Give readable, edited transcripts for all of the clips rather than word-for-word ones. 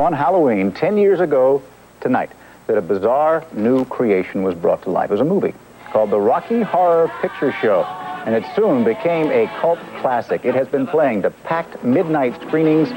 On Halloween, 10 years ago tonight, that a bizarre new creation was brought to life. It was a movie called The Rocky Horror Picture Show, and it soon became a cult classic. It has been playing to packed midnight screenings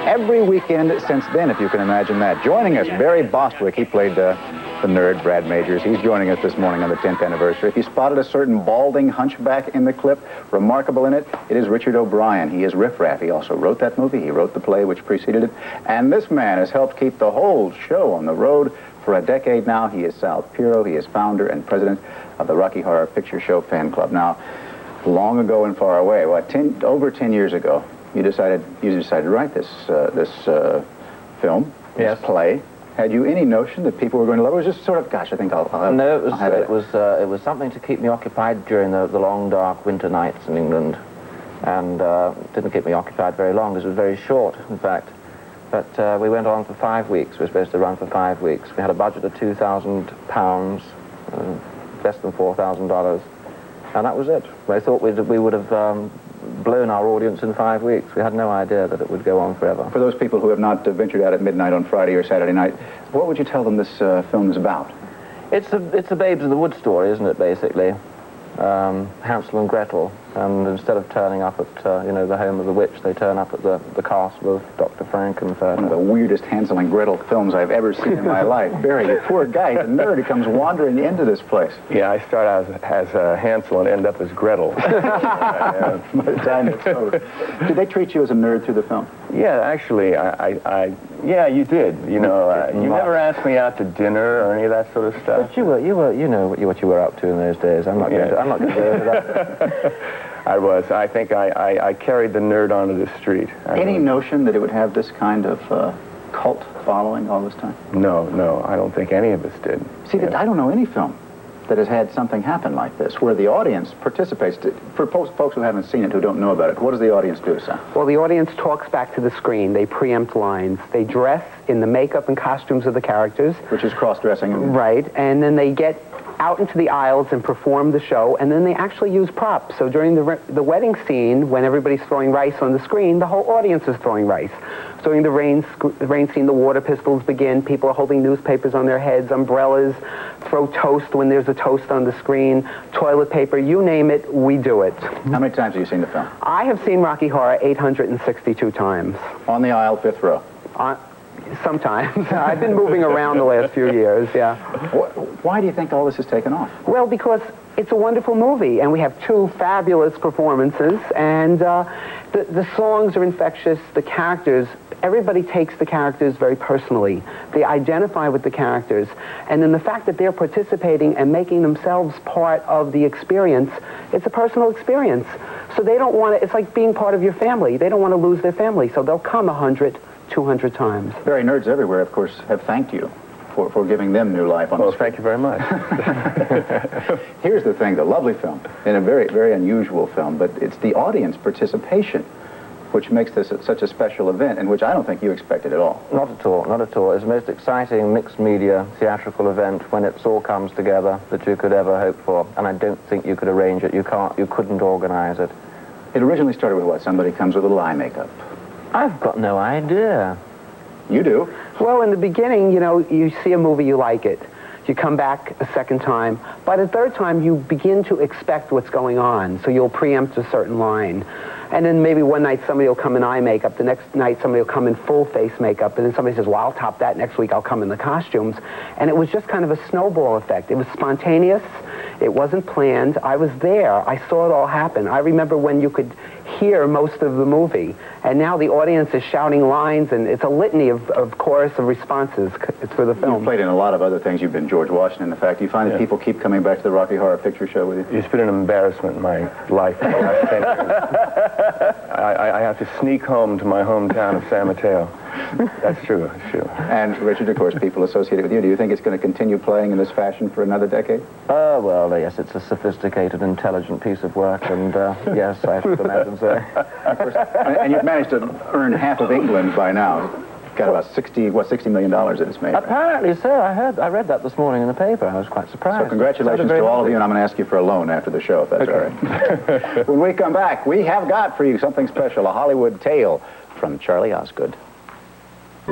every weekend since then, if you can imagine that. Joining us, Barry Bostwick. He played the nerd, Brad Majors. He's joining us this morning on the 10th anniversary. If you spotted a certain balding hunchback in the clip, remarkable in it, it is Richard O'Brien. He is Riff Raff. He also wrote that movie. He wrote the play which preceded it. And this man has helped keep the whole show on the road for a decade now. He is Sal Piro. He is founder and president of the Rocky Horror Picture Show fan club. Now, long ago and far away, over 10 years ago, you decided to write this film, this play. Had you any notion that people were going to love it? It was just sort of, gosh, I think I'll have No, it was something to keep me occupied during the long, dark winter nights in England. And it didn't keep me occupied very long, because it was very short, in fact. But we went on for 5 weeks. We were supposed to run for 5 weeks. We had a budget of £2,000, less than $4,000. And that was it. I thought we would have blown our audience in 5 weeks. We had no idea that it would go on forever. For those people who have not ventured out at midnight on Friday or Saturday night, what would you tell them this film is about? It's a Babes of the Wood story, isn't it, basically? Hansel and Gretel, and instead of turning up at the home of the witch, they turn up at the castle of Dr. Frankenfurter. One of the weirdest Hansel and Gretel films I've ever seen in my life. Barry, the poor guy, the nerd who comes wandering into this place. Yeah, I start out as Hansel and end up as Gretel. By the time it's over. Did they treat you as a nerd through the film? Yeah, actually, yeah, you did. You know, you never asked me out to dinner or any of that sort of stuff. But you know what you were up to in those days. I'm not going to go into that. I was. I think I carried the nerd onto the street. Any notion that it would have this kind of cult following all this time? No, I don't think any of us did. See, I don't know any film that has had something happen like this, where the audience participates. For folks who haven't seen it, who don't know about it, what does the audience do, Sam? Well, the audience talks back to the screen. They preempt lines. They dress in the makeup and costumes of the characters. Which is cross-dressing. Right, and then they get out into the aisles and perform the show, and then they actually use props. So during the wedding scene, when everybody's throwing rice on the screen, the whole audience is throwing rice. During the rain scene, the water pistols begin. People are holding newspapers on their heads, umbrellas, throw toast when there's a toast on the screen, toilet paper, you name it, we do it. How many times have you seen the film? I have seen Rocky Horror 862 times. On the aisle, fifth row? Sometimes. I've been moving around the last few years, yeah. Why do you think all this has taken off? Well, because it's a wonderful movie, and we have two fabulous performances, and the songs are infectious, the characters, everybody takes the characters very personally. They identify with the characters, and then the fact that they're participating and making themselves part of the experience, it's a personal experience. So they don't want to, it's like being part of your family. They don't want to lose their family, so they'll come 100, 200 times. Very nerds everywhere, of course, have thanked you for giving them new life on the screen. Thank you very much. Here's the thing, the lovely film, and a very, very unusual film, but it's the audience participation which makes this such a special event, and which I don't think you expected at all. Not at all, not at all. It's the most exciting mixed media theatrical event when it all comes together that you could ever hope for, and I don't think you could arrange it. You couldn't organize it. It originally started with what? Somebody comes with a little eye makeup. I've got no idea. You do? Well, in the beginning, you see a movie, you like it. You come back a second time. By the third time, you begin to expect what's going on, so you'll preempt a certain line. And then maybe one night somebody will come in eye makeup, the next night somebody will come in full face makeup, and then somebody says, well, I'll top that, next week I'll come in the costumes. And it was just kind of a snowball effect. It was spontaneous. It wasn't planned. I was there. I saw it all happen. I remember when you could hear most of the movie, and now the audience is shouting lines, and it's a litany of chorus of responses for the film. You've played in a lot of other things. You've been George Washington. In fact, you find that people keep coming back to the Rocky Horror Picture Show with you? It's been an embarrassment in my life for the last 10 years. I have to sneak home to my hometown of San Mateo. That's true, that's true. And Richard, of course, people associated with you. Do you think it's going to continue playing in this fashion for another decade? Well, yes, it's a sophisticated, intelligent piece of work, and yes, I should imagine so. Of course, and you've managed to earn half of England by now. Got about $60 million that it's made. Apparently, sir. I read that this morning in the paper. I was quite surprised. So congratulations to all of you, and I'm going to ask you for a loan after the show, if that's all right. When we come back, we have got for you something special, a Hollywood tale from Charlie Osgood.